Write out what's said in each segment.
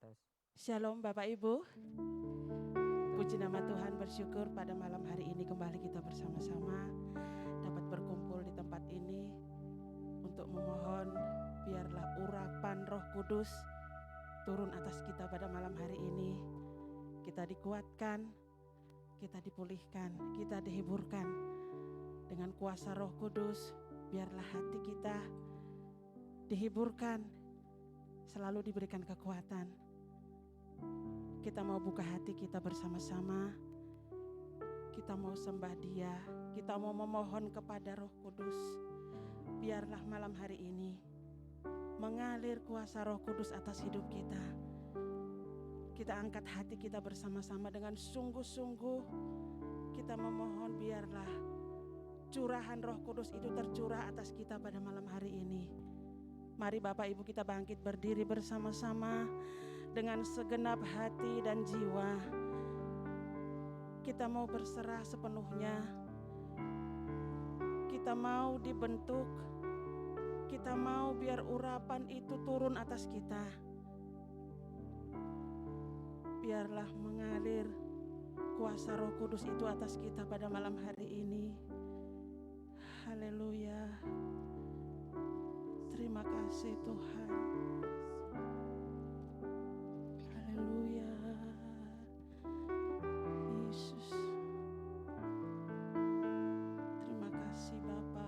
tes. Shalom Bapak Ibu. Puji nama Tuhan, bersyukur pada malam hari ini kembali kita bersama-sama dapat berkumpul di tempat ini untuk memohon biarlah urapan Roh Kudus turun atas kita pada malam hari ini. Kita dikuatkan, kita dipulihkan, kita dihiburkan dengan kuasa Roh Kudus. Biarlah hati kita dihiburkan, selalu diberikan kekuatan. Kita mau buka hati kita bersama-sama. Kita mau sembah Dia. Kita mau memohon kepada Roh Kudus. Biarlah malam hari ini mengalir kuasa Roh Kudus atas hidup kita. Kita angkat hati kita bersama-sama dengan sungguh-sungguh. Kita memohon biarlah curahan Roh Kudus itu tercurah atas kita pada malam hari ini. Mari Bapak Ibu kita bangkit berdiri bersama-sama dengan segenap hati dan jiwa. Kita mau berserah sepenuhnya. Kita mau dibentuk. Kita mau biar urapan itu turun atas kita. Biarlah mengalir kuasa Roh Kudus itu atas kita pada malam hari ini. Haleluya. Terima kasih Tuhan. Haleluya. Yesus. Terima kasih Bapa.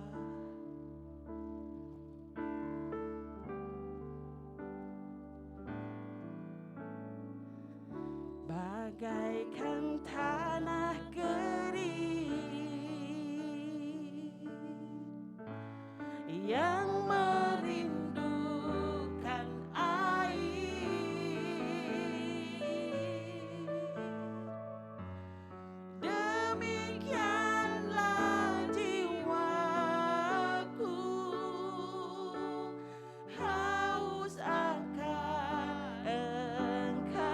Bagaikan tanah kering yang merindukan air, demikianlah jiwaku haus akan Engkau.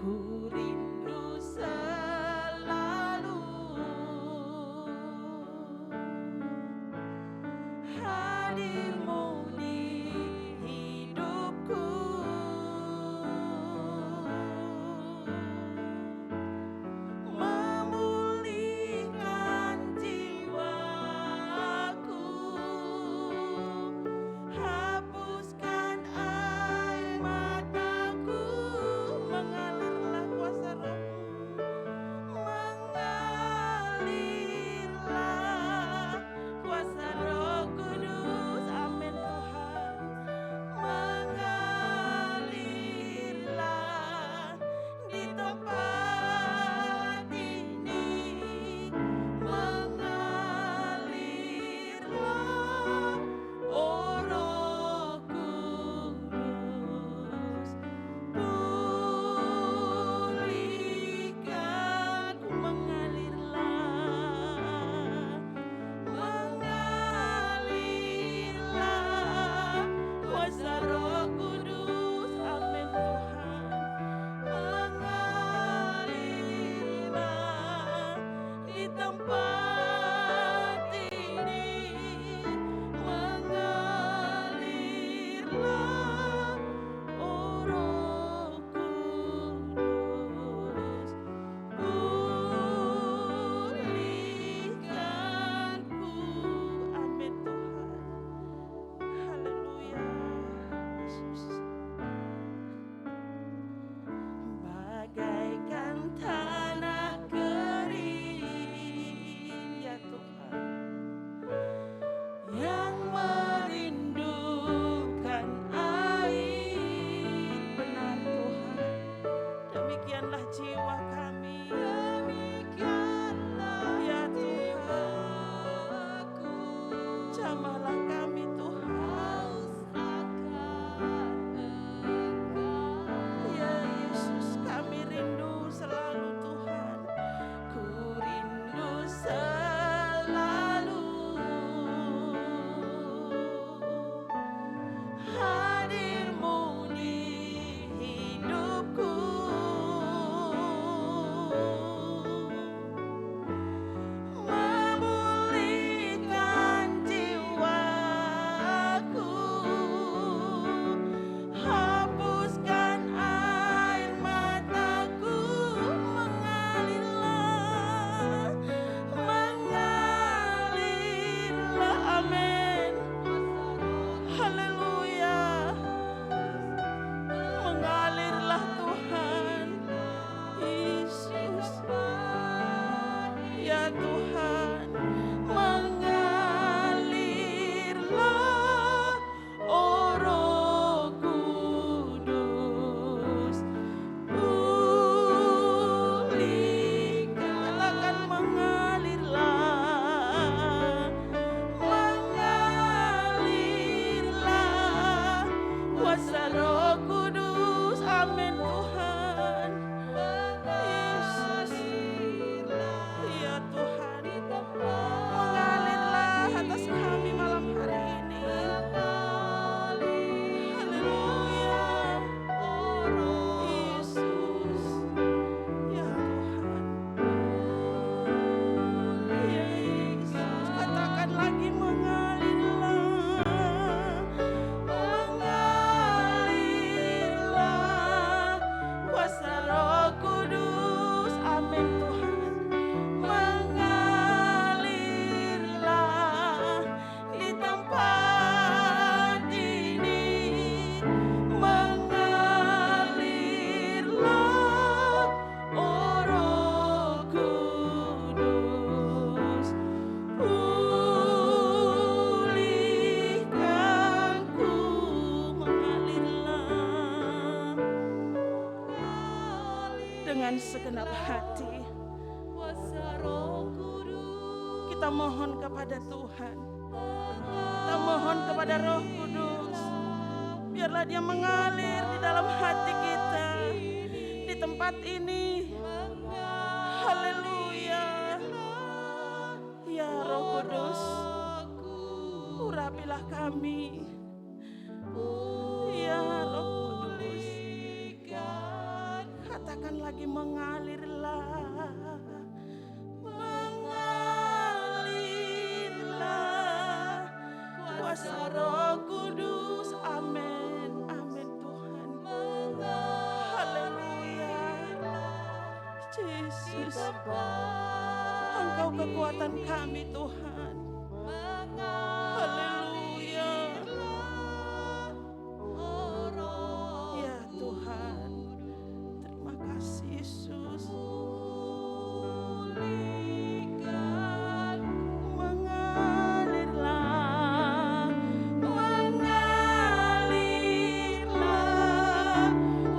Ku rindu selalu hadir-Mu di hidupku, memulihkan jiwaku, hapuskan air mataku, mengalirlah kuasa Roh-Mu, mengalirlah kuasa Roh Kudus, amin. dengan segenap hati. Kita mohon kepada Tuhan, kita mohon kepada Roh Kudus, biarlah Dia mengalir di dalam hati kita di tempat ini. Haleluya. Ya Roh Kudus, urapilah kami. Ya Roh Kudus, katakan lagi mengalirlah. Mengalirlah kuasa Roh Kudus. Amin. Amin Tuhan. Haleluya. Yesus, Engkau kekuatan kami Tuhan. Haleluya. Ya Tuhan, terima kasih Yesus. Mengalirlah, mengalirlah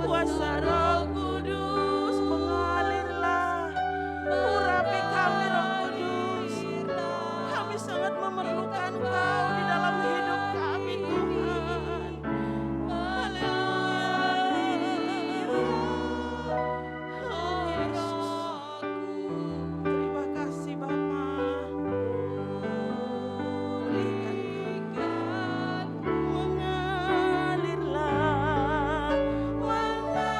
kuasa Roh Kudus. Mengalirlah, urapi kami Roh Kudus. Kami sangat memerlukan Kau di dalam hidup kami Tuhan. Haleluya. Oh Yesus, terima kasih Bapa. Pulihkan mengalirlah, mengalirlah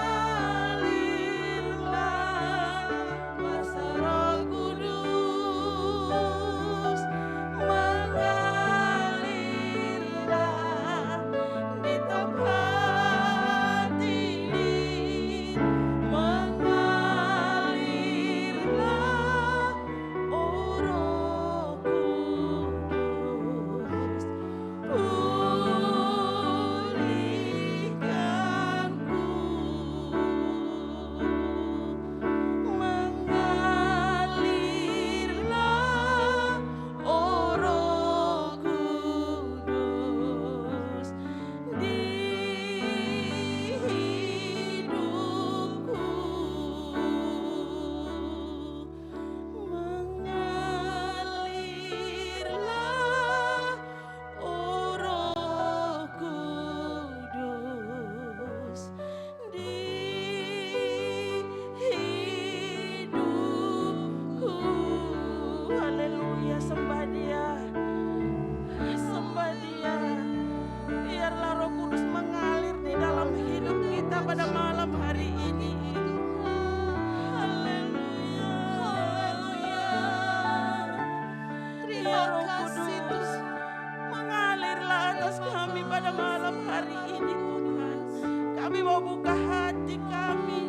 kuasa Roh Kudus. Mengalirlah di tempat ini. Mengalirlah, oh Roh Kudus. Pulihkanku. Mengalirlah, oh Roh Kudus, di hidupku. Mengalirlah, oh Roh Kudus, di hidupku. Haleluya, sembah Dia, sembah Dia. Biarlah Roh Kudus mengalir di dalam hidup kita pada malam hari ini. Haleluya, haleluya. Ya Roh Kudus, mengalirlah atas kami pada malam hari ini Tuhan. Kami mau buka hati kami,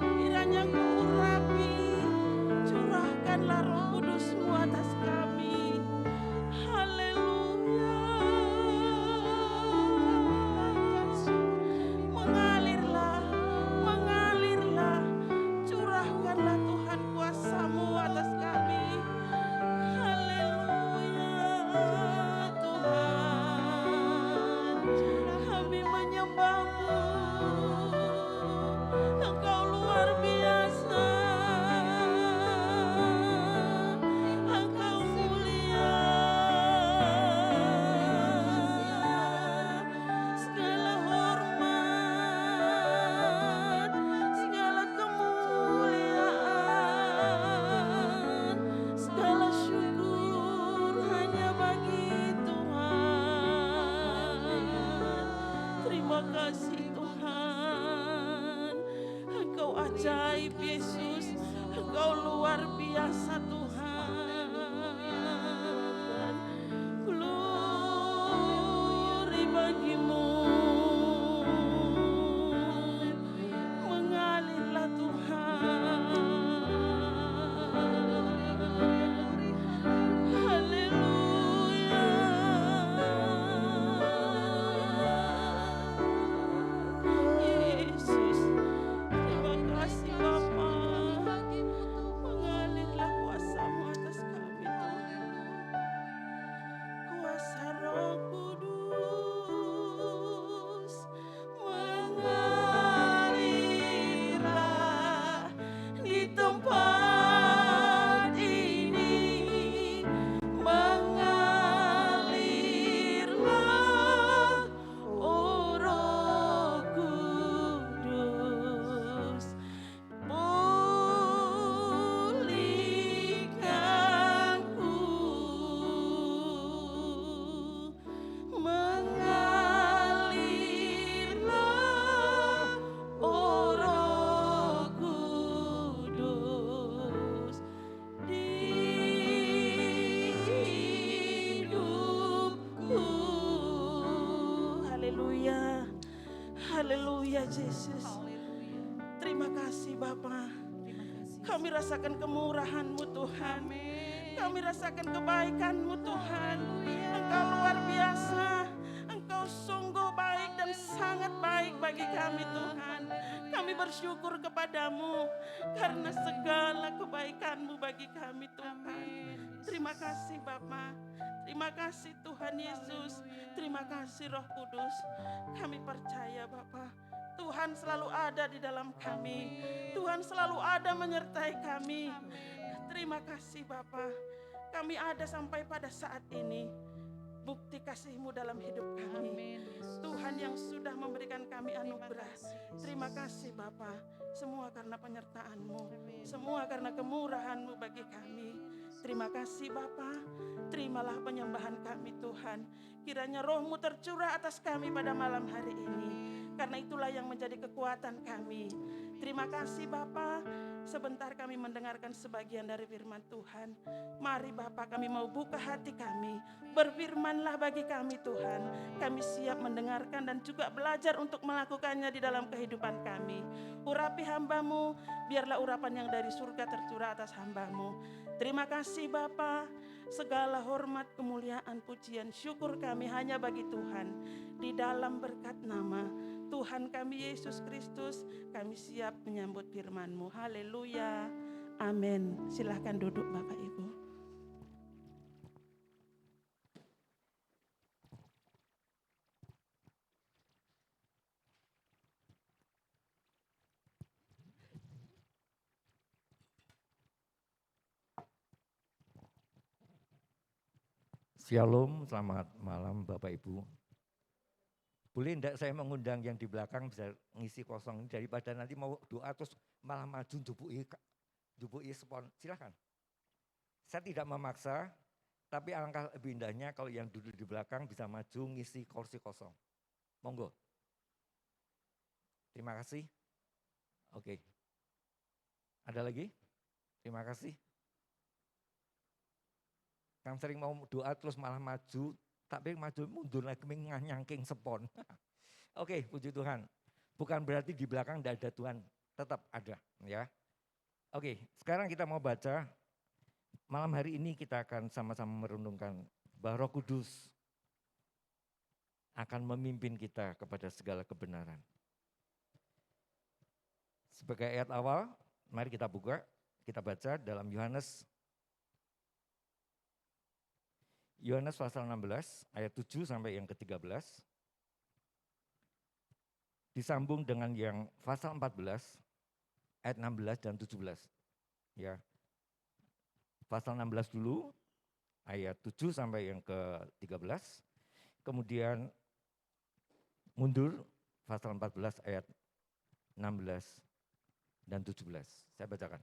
kiranya Kau urapi, curahkanlah Roh Kudus-Mu atas kami. Haleluya. Mengalirlah, mengalirlah, curahkanlah Tuhan kuasa-Mu atas kami. Haleluya Tuhan, kami menyembah-Mu. Engkau luar biasa, Engkau mulia. Segala hormat, segala kemuliaan, segala syukur hanya bagi Tuhan. Terima kasih Tuhan. Engkau ajaib Yesus, Engkau luar biasa Tuhan. Glory bagi-Mu. Mengalirlah Tuhan. Haleluya. Yesus, terima kasih Bapa. Mengalirlah kuasa Haleluya Yesus. Terima kasih Bapa. Kami rasakan kemurahan-Mu Tuhan. Kami rasakan kebaikan-Mu Tuhan. Engkau luar biasa. Engkau sungguh baik dan sangat baik bagi kami Tuhan. Kami bersyukur kepadamu karena segala kebaikan-Mu bagi kami Tuhan. Terima kasih Bapa. Terima kasih Tuhan Yesus. Terima kasih Roh Kudus. Kami percaya Bapa, Tuhan selalu ada di dalam kami. Tuhan selalu ada menyertai kami. Terima kasih Bapa. Kami ada sampai pada saat ini. Bukti kasih-Mu dalam hidup kami. Tuhan yang sudah memberikan kami anugerah. Terima kasih Bapa. Semua karena penyertaan-Mu. Semua karena kemurahan-Mu bagi kami. Terima kasih Bapa. Terimalah penyembahan kami Tuhan. Kiranya Roh-Mu tercurah atas kami pada malam hari ini. Karena itulah yang menjadi kekuatan kami. Terima kasih Bapa. Sebentar kami mendengarkan sebagian dari firman Tuhan. Mari Bapa, kami mau buka hati kami. Berfirmanlah bagi kami Tuhan. Kami siap mendengarkan dan juga belajar untuk melakukannya di dalam kehidupan kami. Urapi hamba-Mu, biarlah urapan yang dari surga tercurah atas hamba-Mu. Terima kasih Bapa. Segala hormat, kemuliaan, pujian, syukur kami hanya bagi Tuhan. Di dalam berkat nama Tuhan kami Yesus Kristus, kami siap menyambut firman-Mu. Haleluya. Amin. Silahkan duduk Bapak Ibu. Shalom, selamat malam Bapak Ibu. Boleh enggak saya mengundang yang di belakang bisa ngisi kosong daripada nanti mau doa terus malah maju jupui spon. Silakan. Saya tidak memaksa, tapi alangkah lebih indahnya kalau yang duduk di belakang bisa maju ngisi kursi kosong. Monggo. Terima kasih. Oke. Ada lagi? Terima kasih. Yang sering mau doa terus malah maju, tapi maju mundur lagi nyangking sepon. Oke, puji Tuhan. Bukan berarti di belakang tidak ada Tuhan, tetap ada ya. Oke, sekarang kita mau baca. Malam hari ini kita akan sama-sama merenungkan bahwa Roh Kudus akan memimpin kita kepada segala kebenaran. Sebagai ayat awal, mari kita buka, kita baca dalam Yohanes pasal 16 ayat 7 sampai yang ke-13. Disambung dengan yang pasal 14 ayat 16 dan 17. Ya. Pasal 16 dulu ayat 7 sampai yang ke-13. Kemudian mundur pasal 14 ayat 16 dan 17. Saya bacakan.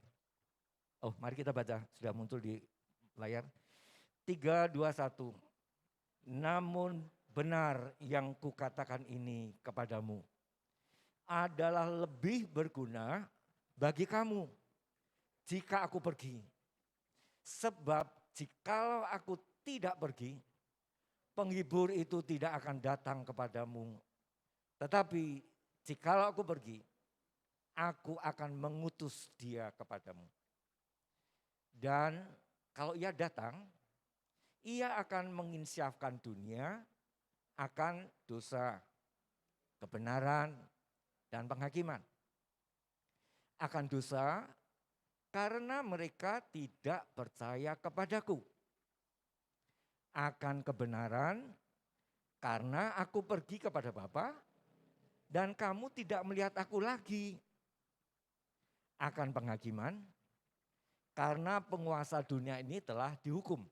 Oh, mari kita baca, sudah muncul di layar. 3, 2, 1. Namun benar yang kukatakan ini kepadamu adalah lebih berguna bagi kamu jika aku pergi. Sebab jikalau aku tidak pergi, penghibur itu tidak akan datang kepadamu. Tetapi jikalau aku pergi, aku akan mengutus dia kepadamu. Dan kalau ia datang, ia akan menginsyafkan dunia akan dosa, kebenaran, dan penghakiman. Akan dosa karena mereka tidak percaya kepadaku. Akan kebenaran karena aku pergi kepada Bapa dan kamu tidak melihat aku lagi. Akan penghakiman karena penguasa dunia ini telah dihukum.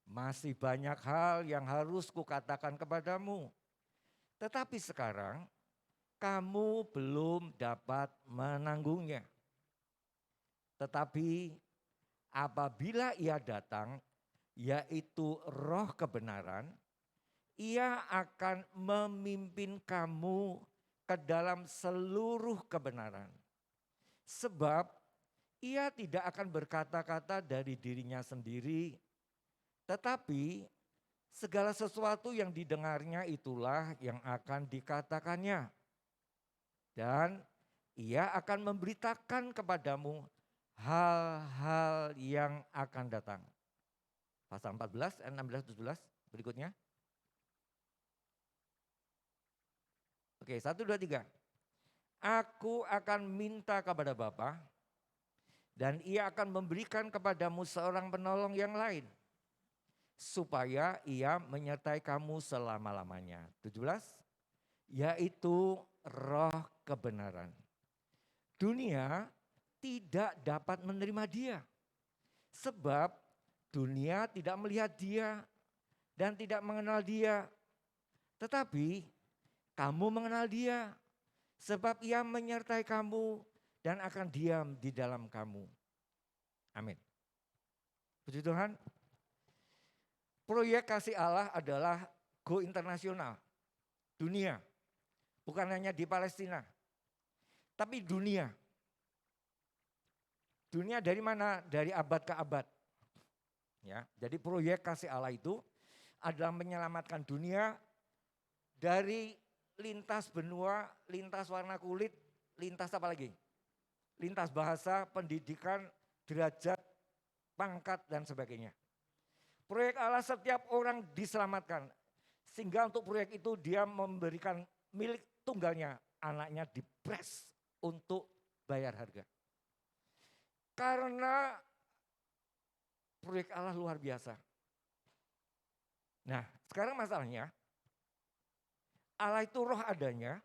Masih banyak hal yang harus kukatakan kepadamu. Tetapi sekarang kamu belum dapat menanggungnya. Tetapi apabila ia datang, yaitu Roh kebenaran, ia akan memimpin kamu ke dalam seluruh kebenaran. Sebab ia tidak akan berkata-kata dari dirinya sendiri, tetapi Segala sesuatu yang didengarnya itulah yang akan dikatakannya. Dan ia akan memberitakan kepadamu hal-hal yang akan datang. Pasal 14, 16, 17 berikutnya. Oke, 1, 2, 3. Aku akan minta kepada Bapa dan ia akan memberikan kepadamu seorang penolong yang lain, supaya ia menyertai kamu selama-lamanya. 17, yaitu roh kebenaran. Dunia tidak dapat menerima dia, sebab dunia tidak melihat dia dan tidak mengenal dia. Tetapi kamu mengenal dia, sebab ia menyertai kamu dan akan diam di dalam kamu. Amin. Puji Tuhan. Proyek kasih Allah adalah go internasional. Dunia. Bukan hanya di Palestina. Tapi dunia. Dunia dari mana? Dari abad ke abad. Ya, jadi proyek kasih Allah itu adalah menyelamatkan dunia dari lintas benua, lintas warna kulit, lintas apa lagi? Lintas bahasa, pendidikan, derajat, pangkat dan sebagainya. Proyek Allah setiap orang diselamatkan. Sehingga untuk proyek itu dia memberikan milik tunggalnya, anaknya dipres untuk bayar harga. Karena proyek Allah luar biasa. Nah, sekarang masalahnya, Allah itu roh adanya,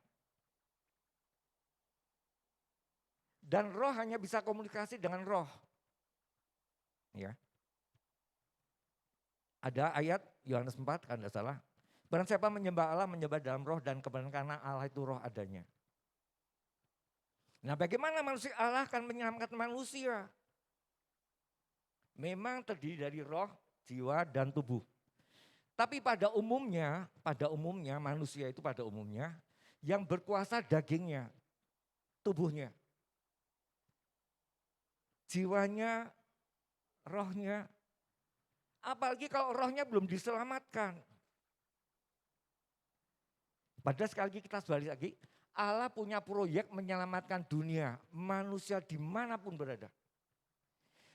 dan roh hanya bisa komunikasi dengan roh. Ya. Ada ayat Yohanes 4, kan tidak salah. Barang siapa menyembah Allah, menyembah dalam roh dan kebenaran, karena Allah itu roh adanya. Nah, bagaimana manusia Allah akan menyelamatkan manusia? Memang terdiri dari roh, jiwa, dan tubuh. Tapi pada umumnya manusia itu pada umumnya yang berkuasa dagingnya, tubuhnya. Jiwanya, rohnya, apalagi kalau rohnya belum diselamatkan. Padahal sekali lagi kita balik lagi, Allah punya proyek menyelamatkan dunia, manusia dimanapun berada.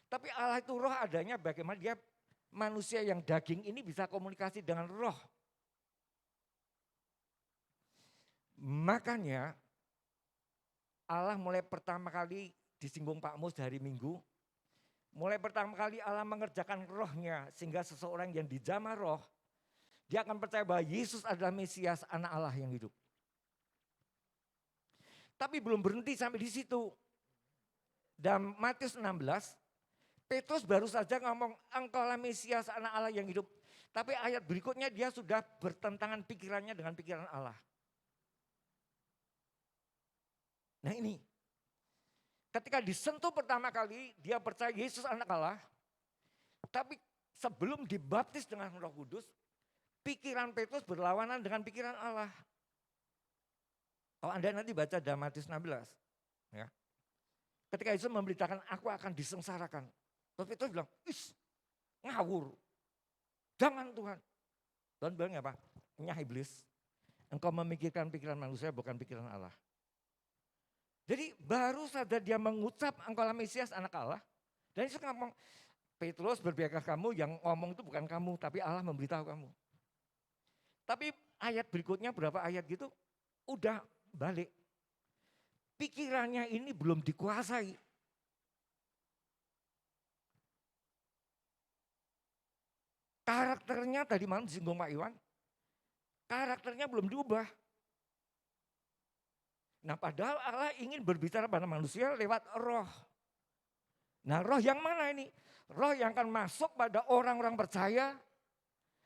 Tapi Allah itu roh adanya, bagaimana dia manusia yang daging ini bisa komunikasi dengan roh. Makanya Allah mulai pertama kali disinggung Pak Mus hari Minggu, mulai pertama kali Allah mengerjakan rohnya sehingga seseorang yang dijamah roh, dia akan percaya bahwa Yesus adalah Mesias, anak Allah yang hidup. Tapi belum berhenti sampai di situ. Dalam Matius 16, Petrus baru saja ngomong, engkaulah Mesias, anak Allah yang hidup. Tapi ayat berikutnya dia sudah bertentangan pikirannya dengan pikiran Allah. Nah ini, ketika disentuh pertama kali, dia percaya Yesus anak Allah. Tapi sebelum dibaptis dengan Roh Kudus, pikiran Petrus berlawanan dengan pikiran Allah. Kalau Anda nanti baca dalam Matius 16, ya. Ketika Yesus memberitakan, aku akan disengsarakan. Terus Petrus bilang, ngawur. Jangan Tuhan. Tuhan bilang apa? Nyah iblis, engkau memikirkan pikiran manusia bukan pikiran Allah. Jadi baru saja dia mengucap engkaulah Mesias anak Allah. Dan Yesus ngomong, Petrus berbiarlah kamu, yang ngomong itu bukan kamu tapi Allah memberitahu kamu. Tapi ayat berikutnya berapa ayat gitu udah balik. Pikirannya ini belum dikuasai. Karakternya tadi malam disinggung Pak Iwan, karakternya belum diubah. Nah padahal Allah ingin berbicara pada manusia lewat roh. Nah roh yang mana ini? Roh yang akan masuk pada orang-orang percaya,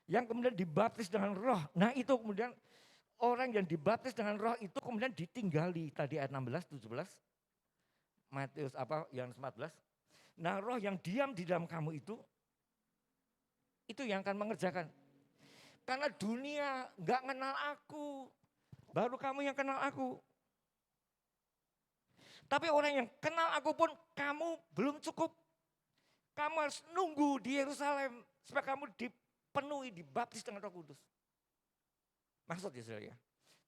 yang kemudian dibaptis dengan roh. Nah itu kemudian orang yang dibaptis dengan roh itu kemudian ditinggali. Tadi ayat 16, 17, Matius Yohanes 14. Nah roh yang diam di dalam kamu itu yang akan mengerjakan. Karena dunia gak kenal aku, baru kamu yang kenal aku. Tapi orang yang kenal aku pun kamu belum cukup. Kamu harus nunggu di Yerusalem supaya kamu dipenuhi, dibaptis dengan Roh Kudus. Maksudnya saudara ya.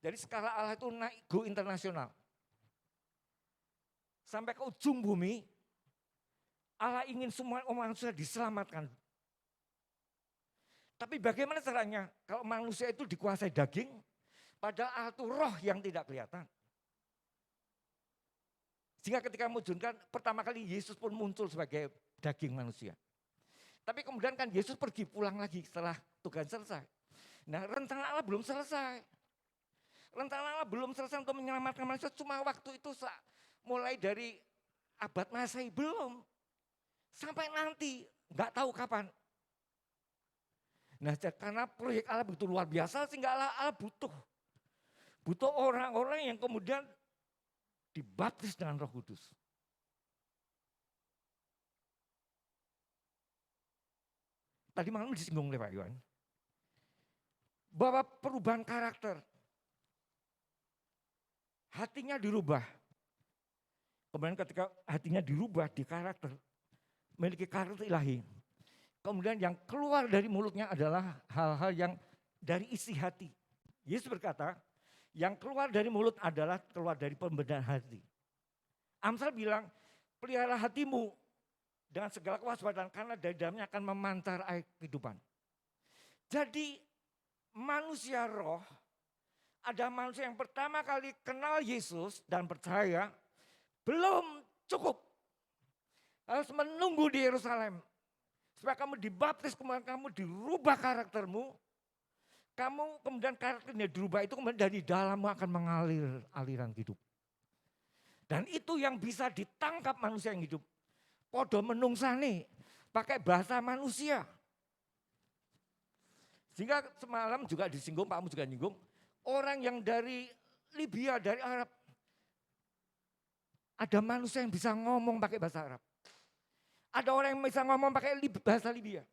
Jadi skala Allah itu naik go internasional. Sampai ke ujung bumi, Allah ingin semua manusia diselamatkan. Tapi bagaimana caranya kalau manusia itu dikuasai daging, padahal Allah itu roh yang tidak kelihatan. Sehingga ketika mewujudkan, pertama kali Yesus pun muncul sebagai daging manusia. Tapi kemudian kan Yesus pergi pulang lagi setelah tugas selesai. Nah, rencana Allah belum selesai. Rencana Allah belum selesai untuk menyelamatkan manusia, cuma waktu itu mulai dari abad Masehi belum. Sampai nanti, nggak tahu kapan. Nah, karena proyek Allah begitu luar biasa sehingga Allah butuh orang-orang yang kemudian dibaptis dengan Roh Kudus. Tadi malam disinggung oleh Pak Yohan. Bahwa perubahan karakter. Hatinya dirubah. Kemudian ketika hatinya dirubah di karakter, memiliki karakter ilahi. Kemudian yang keluar dari mulutnya adalah hal-hal yang dari isi hati. Yesus berkata, yang keluar dari mulut adalah keluar dari pembenaran hati. Amsal bilang, pelihara hatimu dengan segala kewaspadaan karena dari dalamnya akan memancar air kehidupan. Jadi manusia roh, ada manusia yang pertama kali kenal Yesus dan percaya, belum cukup. Harus menunggu di Yerusalem. Supaya kamu dibaptis, kemudian kamu dirubah karaktermu. Kamu kemudian karakternya dirubah itu kemudian dari dalammu akan mengalir aliran hidup. Dan itu yang bisa ditangkap manusia yang hidup. Podo menungsane, pakai bahasa manusia. Sehingga semalam juga disinggung, Pak Mu juga nyinggung. Orang yang dari Libya, dari Arab. Ada manusia yang bisa ngomong pakai bahasa Arab. Ada orang yang bisa ngomong pakai bahasa Libya.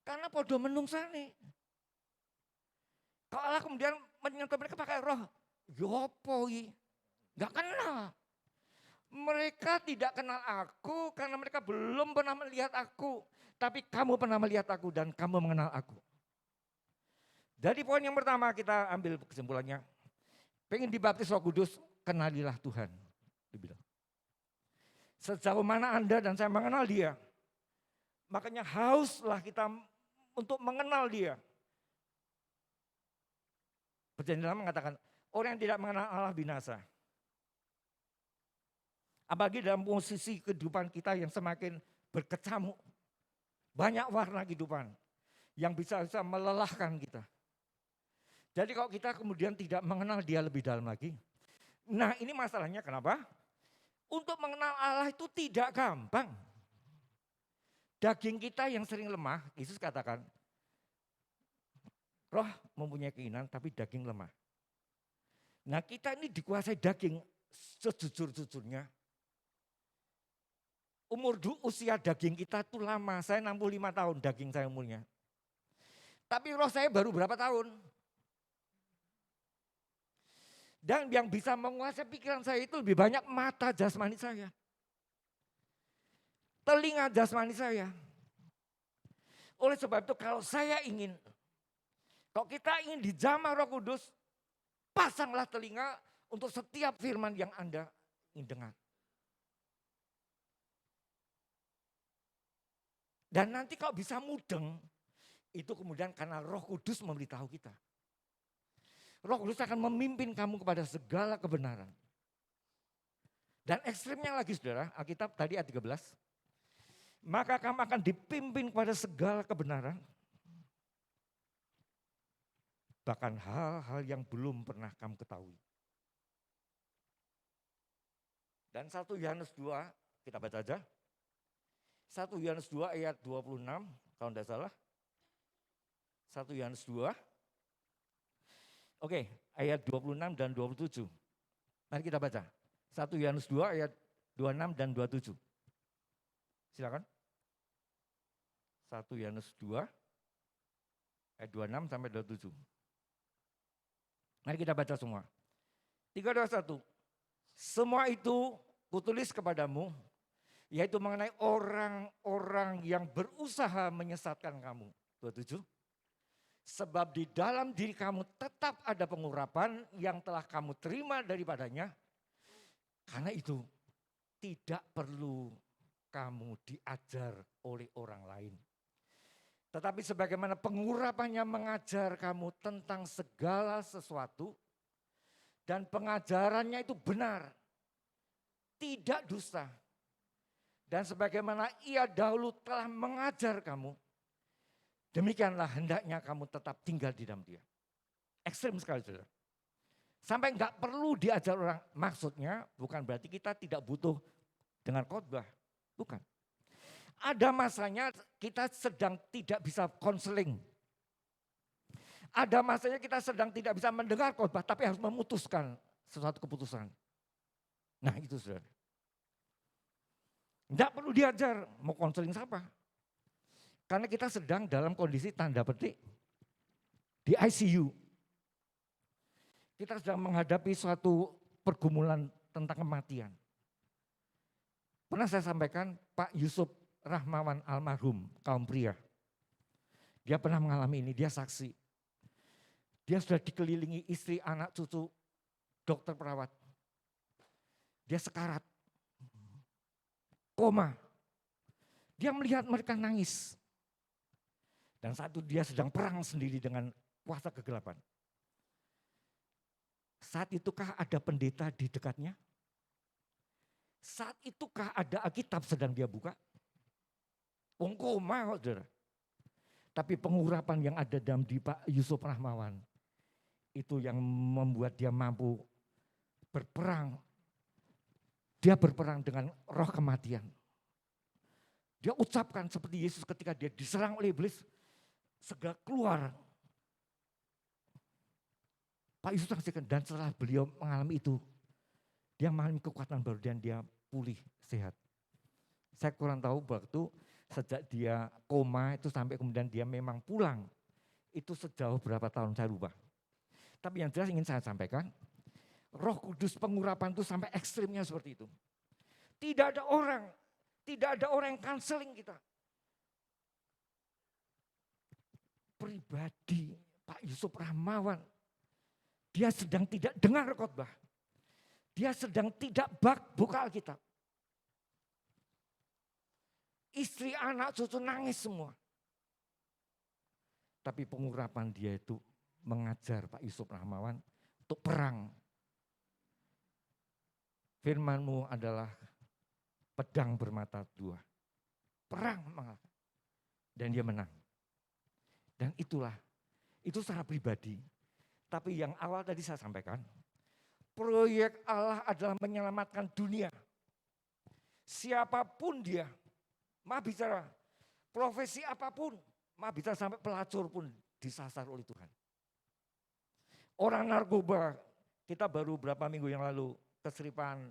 Karena podo menungsane. Kalau Allah kemudian menyentuh mereka pakai roh. Yopo gak kenal. Mereka tidak kenal aku karena mereka belum pernah melihat aku. Tapi kamu pernah melihat aku dan kamu mengenal aku. Jadi poin yang pertama kita ambil kesimpulannya. Pengen dibaptis Roh Kudus, kenalilah Tuhan. Dibilang. Sejauh mana Anda dan saya mengenal dia. Makanya hauslah kita untuk mengenal dia. Perjanjian Lama mengatakan, orang yang tidak mengenal Allah binasa. Apalagi dalam posisi kehidupan kita yang semakin berkecamuk. Banyak warna kehidupan yang bisa melelahkan kita. Jadi kalau kita kemudian tidak mengenal dia lebih dalam lagi. Nah ini masalahnya kenapa? Untuk mengenal Allah itu tidak gampang. Daging kita yang sering lemah, Yesus katakan, roh mempunyai keinginan tapi daging lemah. Nah kita ini dikuasai daging sejujur-jujurnya. Usia daging kita itu lama, saya 65 tahun daging saya umurnya. Tapi roh saya baru berapa tahun. Dan yang bisa menguasai pikiran saya itu lebih banyak mata jasmani saya. Telinga jasmani saya. Oleh sebab itu kalau kita ingin dijamah Roh Kudus, pasanglah telinga untuk setiap firman yang Anda ingin dengar. Dan nanti kalau bisa mudeng, itu kemudian karena Roh Kudus memberitahu kita. Roh Kudus akan memimpin kamu kepada segala kebenaran. Dan ekstrimnya lagi saudara, Alkitab tadi ayat 13. Maka kamu akan dipimpin kepada segala kebenaran. Bahkan hal-hal yang belum pernah kamu ketahui. Dan 1 Yohanes 2, kita baca aja. 1 Yohanes 2 ayat 26, kalau tidak salah. 1 Yohanes 2. Oke, ayat 26 dan 27. Mari kita baca. 1 Yohanes 2 ayat 26 dan 27. Silakan. 1 Yohanes 2 ayat 26 sampai 27. Mari kita baca semua. 3, 2, 1. Semua itu kutulis kepadamu, yaitu mengenai orang-orang yang berusaha menyesatkan kamu. 27. Sebab di dalam diri kamu tetap ada pengurapan yang telah kamu terima daripadanya. Karena itu tidak perlu kamu diajar oleh orang lain. Tetapi sebagaimana pengurapannya mengajar kamu tentang segala sesuatu. Dan pengajarannya itu benar. Tidak dusta. Dan sebagaimana ia dahulu telah mengajar kamu. Demikianlah hendaknya kamu tetap tinggal di dalam dia. Ekstrim sekali saudara. Sampai enggak perlu diajar orang. Maksudnya bukan berarti kita tidak butuh dengan khotbah. Bukan. Ada masanya kita sedang tidak bisa konseling. Ada masanya kita sedang tidak bisa mendengar khotbah tapi harus memutuskan sesuatu keputusan. Nah itu saudara. Enggak perlu diajar, mau konseling siapa? Karena kita sedang dalam kondisi tanda petik di ICU. Kita sedang menghadapi suatu pergumulan tentang kematian. Pernah saya sampaikan Pak Yusuf Rahmawan almarhum, kaum pria. Dia pernah mengalami ini, dia saksi. Dia sudah dikelilingi istri, anak, cucu, dokter, perawat. Dia sekarat, koma. Dia melihat mereka nangis. Dan saat itu dia sedang perang sendiri dengan kuasa kegelapan. Saat itukah ada pendeta di dekatnya? Saat itukah ada Alkitab sedang dia buka? Koma kok saudara. Tapi pengurapan yang ada dalam di Pak Yusuf Rahmawan. Itu yang membuat dia mampu berperang. Dia berperang dengan roh kematian. Dia ucapkan seperti Yesus ketika dia diserang oleh iblis. Segera keluar. Pak Yesus saksikan dan setelah beliau mengalami itu. Dia mengalami kekuatan baru dan dia pulih sehat. Saya kurang tahu waktu sejak dia koma itu sampai kemudian dia memang pulang. Itu sejauh berapa tahun saya lupa. Tapi yang jelas ingin saya sampaikan. Roh Kudus pengurapan itu sampai ekstrimnya seperti itu. Tidak ada orang yang kanseling kita. Pribadi Pak Yusuf Rahmawan, dia sedang tidak dengar khotbah. Dia sedang tidak buka Alkitab. Istri, anak, cucu nangis semua. Tapi pengurapan dia itu mengajar Pak Yusuf Rahmawan untuk perang. Firman-Mu adalah pedang bermata dua. Perang mengalahkan. Dan dia menang. Dan itu secara pribadi. Tapi yang awal tadi saya sampaikan, proyek Allah adalah menyelamatkan dunia. Siapapun dia, mah bicara profesi apapun, mah bicara sampai pelacur pun disasar oleh Tuhan. Orang narkoba, kita baru berapa minggu yang lalu keseripan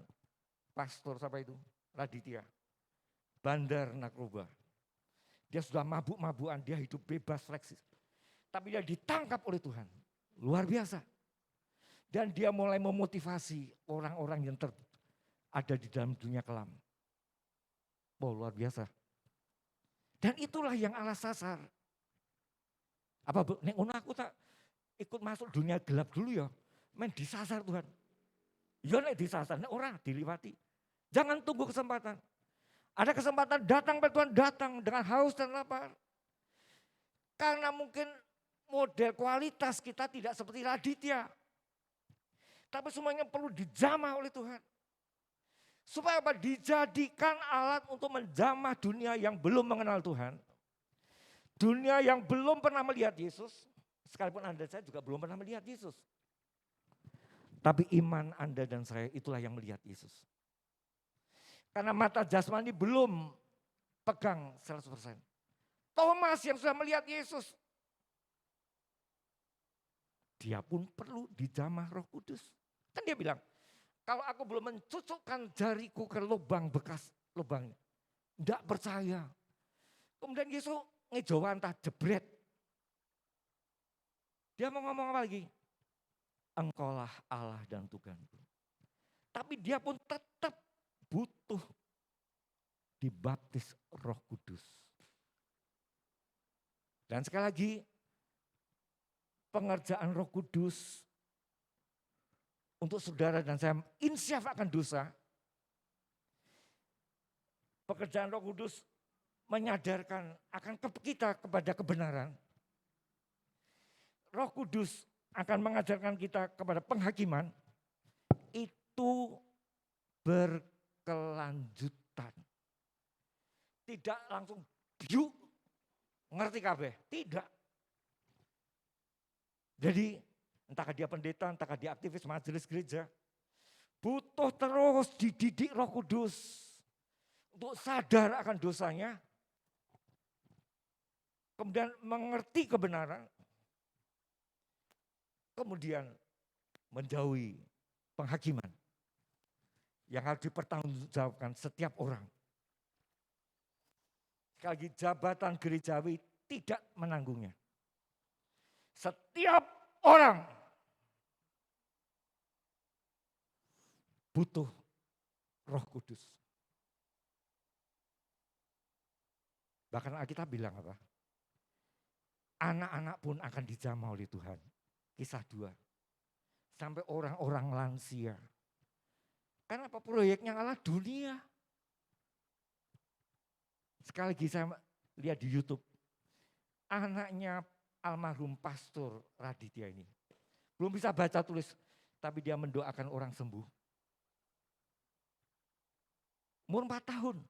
pastor siapa itu, Raditya, bandar narkoba. Dia sudah mabuk-mabukan, dia hidup bebas fleksis. Tapi dia ditangkap oleh Tuhan. Luar biasa. Dan dia mulai memotivasi orang-orang yang ada di dalam dunia kelam. Oh luar biasa. Dan itulah yang Allah sasar. Apa nek aku tak ikut masuk dunia gelap dulu ya. Main disasar Tuhan. Ya nek disasar, nek orang diliwati. Jangan tunggu kesempatan. Ada kesempatan datang Tuhan, datang dengan haus dan lapar. Karena mungkin model kualitas kita tidak seperti Raditya. Tapi semuanya perlu dijamah oleh Tuhan. Supaya apa? Dijadikan alat untuk menjamah dunia yang belum mengenal Tuhan. Dunia yang belum pernah melihat Yesus. Sekalipun Anda saya juga belum pernah melihat Yesus. Tapi iman Anda dan saya itulah yang melihat Yesus. Karena mata jasmani belum pegang 100%. Thomas yang sudah melihat Yesus. Dia pun perlu dijamah Roh Kudus. Kan dia bilang, kalau aku belum mencucukkan jariku ke lubang bekas lubangnya. Tidak percaya. Kemudian Yesus ngejawantah jebret. Dia mau ngomong apa lagi? Engkaulah Allah dan Tuhanku. Tapi dia pun tetap butuh dibaptis Roh Kudus. Dan sekali lagi, pengerjaan Roh Kudus untuk saudara dan saya insyaf akan dosa. Pekerjaan Roh Kudus menyadarkan akan kita kepada kebenaran. Roh Kudus akan mengajarkan kita kepada penghakiman. Itu berkelanjutan. Tidak langsung biu, ngerti kabeh, tidak. Jadi entahkah dia pendeta, entahkah dia aktivis majelis gereja, butuh terus dididik Roh Kudus untuk sadar akan dosanya, kemudian mengerti kebenaran, kemudian menjauhi penghakiman yang harus dipertanggungjawabkan setiap orang. Sekali lagi, jabatan gerejawi tidak menanggungnya. Setiap orang butuh Roh Kudus. Bahkan Alkitab bilang apa? Anak-anak pun akan dijamah oleh Tuhan. Kisah 2. Sampai orang-orang lansia. Karena apa? Proyeknya Allah dunia. Sekali lagi saya lihat di YouTube. Anaknya almarhum Pastor Raditya ini. Belum bisa baca tulis, tapi dia mendoakan orang sembuh. Umur 4 tahun.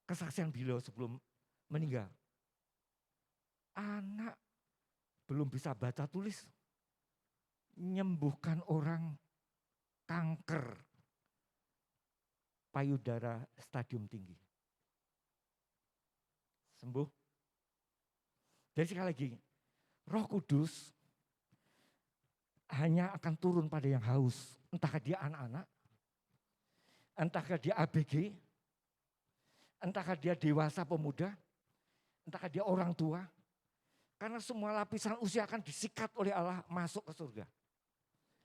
Kesaksian beliau sebelum meninggal. Anak belum bisa baca tulis, menyembuhkan orang kanker payudara stadium tinggi. Sembuh. Jadi sekali lagi, Roh Kudus hanya akan turun pada yang haus. Entahkah dia anak-anak, entahkah dia ABG, entahkah dia dewasa pemuda, entahkah dia orang tua. Karena semua lapisan usia akan disikat oleh Allah masuk ke surga.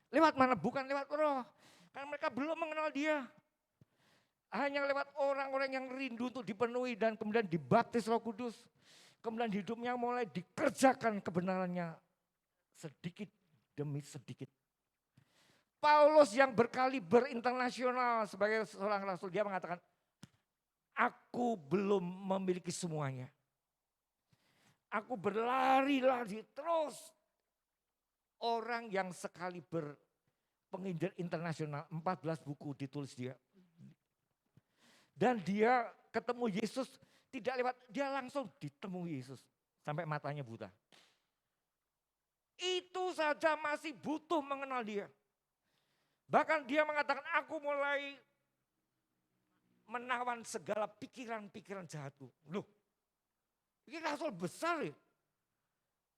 Lewat mana? Bukan lewat roh. Karena mereka belum mengenal dia. Hanya lewat orang-orang yang rindu untuk dipenuhi dan kemudian dibaptis Roh Kudus. Kemudian hidupnya mulai dikerjakan kebenarannya sedikit demi sedikit. Paulus yang berkali berinternasional sebagai seorang rasul, dia mengatakan, aku belum memiliki semuanya. Aku berlari-lari terus. Orang yang sekali berpenginjil internasional, 14 buku ditulis dia. Dan dia ketemu Yesus tidak lewat, dia langsung ditemui Yesus. Sampai matanya buta. Itu saja masih butuh mengenal dia. Bahkan dia mengatakan, aku mulai menawan segala pikiran-pikiran jahatku. Loh, ini rasul besar ya.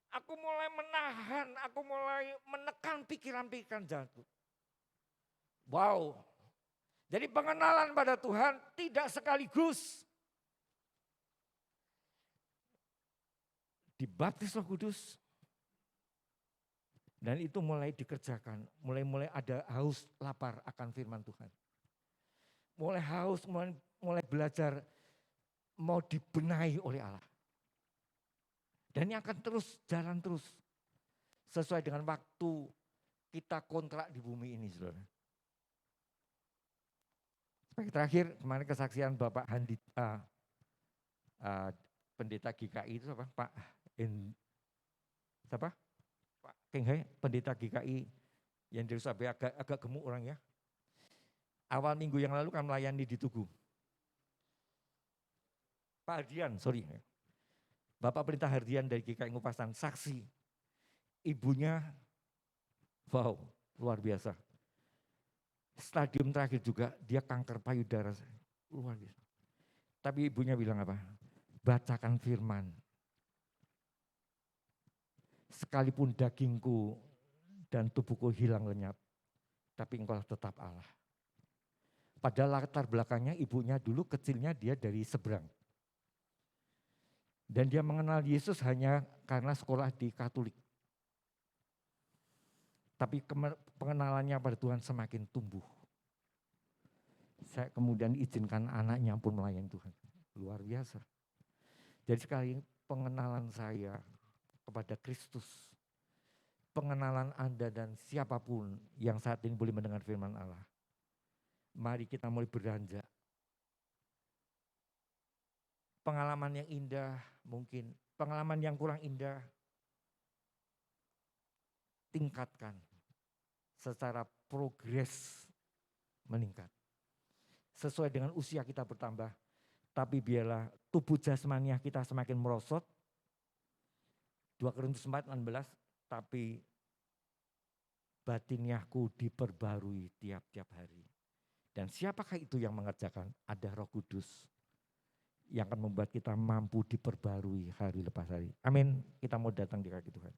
Aku mulai menahan, aku mulai menekan pikiran-pikiran jahatku. Wow. Jadi pengenalan pada Tuhan tidak sekaligus. Dibaptis Roh Kudus. Dan itu mulai dikerjakan. Mulai ada haus lapar akan firman Tuhan. Mulai haus, mulai belajar mau dibenahi oleh Allah. Dan ini akan terus jalan terus. Sesuai dengan waktu kita kontrak di bumi ini, saudara. Sebagai terakhir, kemarin kesaksian Bapak Handita, pendeta GKI itu apa? Pak Kenghai, pendeta GKI yang dari Surabaya agak gemuk orangnya. Awal minggu yang lalu kan melayani di Tugu. Pak Hardian, sorry. Bapak Perintah Hardian dari GKI Ngupasan, saksi. Ibunya, wow, luar biasa. Stadium terakhir juga, dia kanker payudara, luar biasa. Tapi ibunya bilang apa? Bacakan firman. Sekalipun dagingku dan tubuhku hilang lenyap, tapi engkau tetap Allah. Pada latar belakangnya ibunya dulu kecilnya dia dari seberang. Dan dia mengenal Yesus hanya karena sekolah di Katolik. Tapi pengenalannya pada Tuhan semakin tumbuh. Saya kemudian izinkan anaknya pun melayani Tuhan. Luar biasa. Jadi sekali pengenalan saya kepada Kristus, pengenalan Anda dan siapapun yang saat ini boleh mendengar firman Allah. Mari kita mulai beranjak. Pengalaman yang indah mungkin, pengalaman yang kurang indah, tingkatkan secara progres meningkat. Sesuai dengan usia kita bertambah, tapi biarlah tubuh jasmaniah kita semakin merosot. 2 Korintus 4:16, tapi batiniahku diperbarui tiap-tiap hari. Dan siapakah itu yang mengerjakan? Ada Roh Kudus yang akan membuat kita mampu diperbarui hari lepas hari. Amin. Kita mau datang di kaki Tuhan.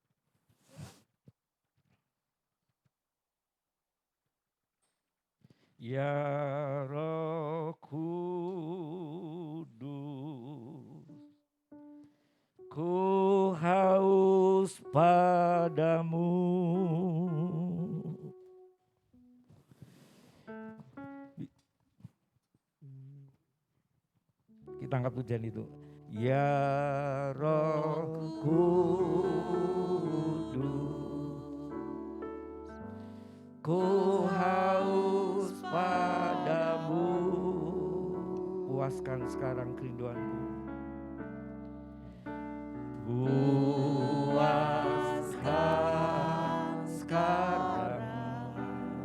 Ya Roh Kudus, ku haus padamu. Kita angkat pujian itu. Ya Roh Kudus, ku haus padamu. Puaskan sekarang kerinduanku. Puaskan sekarang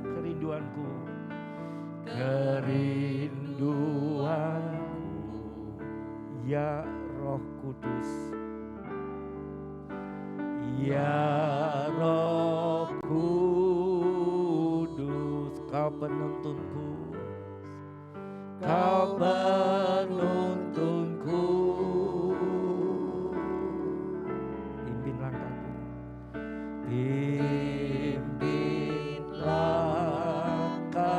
kerinduanku. Ya Roh Kudus, ya Roh Kudus, kau penuntunku, kau penuntunku. Pimpin langkahku, pimpin langkahku,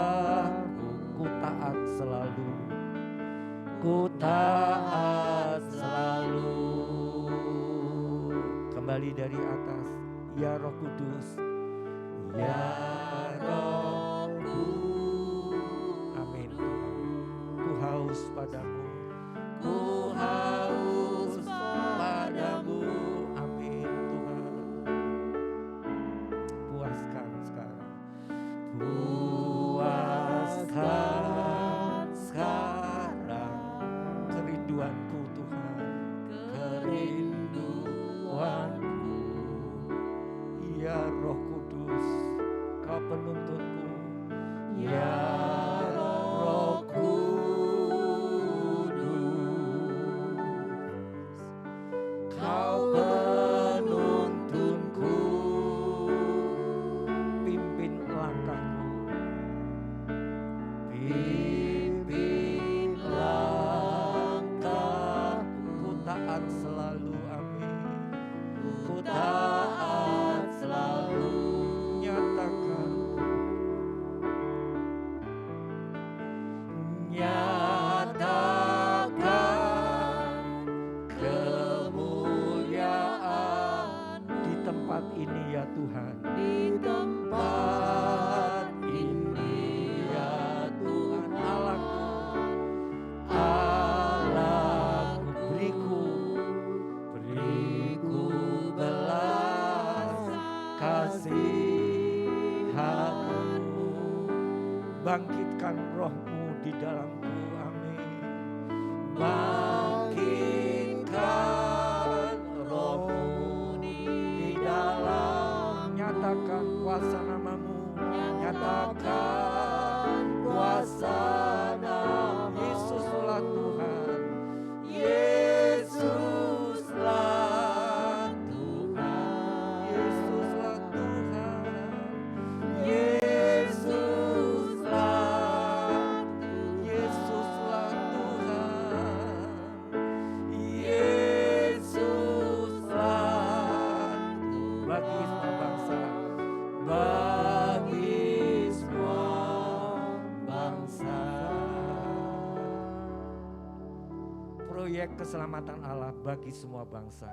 ku taat selalu, ku taat selalu. Kembali dari atas, ya Roh Kudus, ya Roh Kudus. Amin Tuhan. Ku haus padamu, ku haus padamu. Amin Tuhan. Puaskan sekarang, puaskan sekarang kerinduanku Tuhan, kerinduanku. Ya Roh Kudus, kau penuntunku. Ya Roh Kudus, kau penuntunku. Pimpin langkahku, pimpin langkahku, ku taat selalu. Amin. Ku taat selalu. Nyatakan kemuliaan di tempat ini ya Tuhan. Di tempat ini ya Tuhan. Allahku, beriku belas kasihan-Mu. Bangkitkan roh-Mu di dalamku, amin. Bangkitkan roh-Mu di dalam. Nyatakan kuasa nama-Mu, nyatakan kuasa nama. Yesuslah Tuhan, Yesuslah Tuhan, Yesuslah Tuhan, Yesuslah, Yesuslah Tuhan, Yesuslah bagi semua bangsa, bagi semua bangsa. Proyek keselamatan Allah bagi semua bangsa.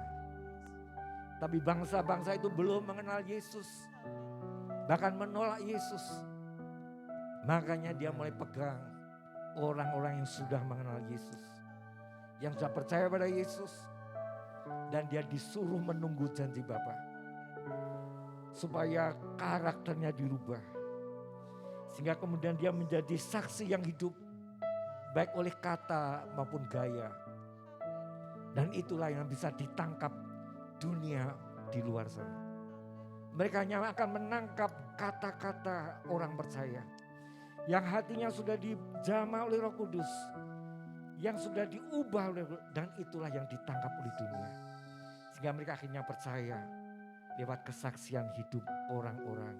Tapi bangsa-bangsa itu belum mengenal Yesus, bahkan menolak Yesus. Makanya dia mulai pegang orang-orang yang sudah mengenal Yesus, yang sudah percaya pada Yesus. Dan dia disuruh menunggu janji Bapa. Supaya karakternya dirubah. Sehingga kemudian dia menjadi saksi yang hidup. Baik oleh kata maupun gaya. Dan itulah yang bisa ditangkap dunia di luar sana. Mereka hanya akan menangkap kata-kata orang percaya. Yang hatinya sudah dijamah oleh Roh Kudus. Yang sudah diubah oleh, dan itulah yang ditangkap oleh dunia. Sehingga mereka akhirnya percaya lewat kesaksian hidup orang-orang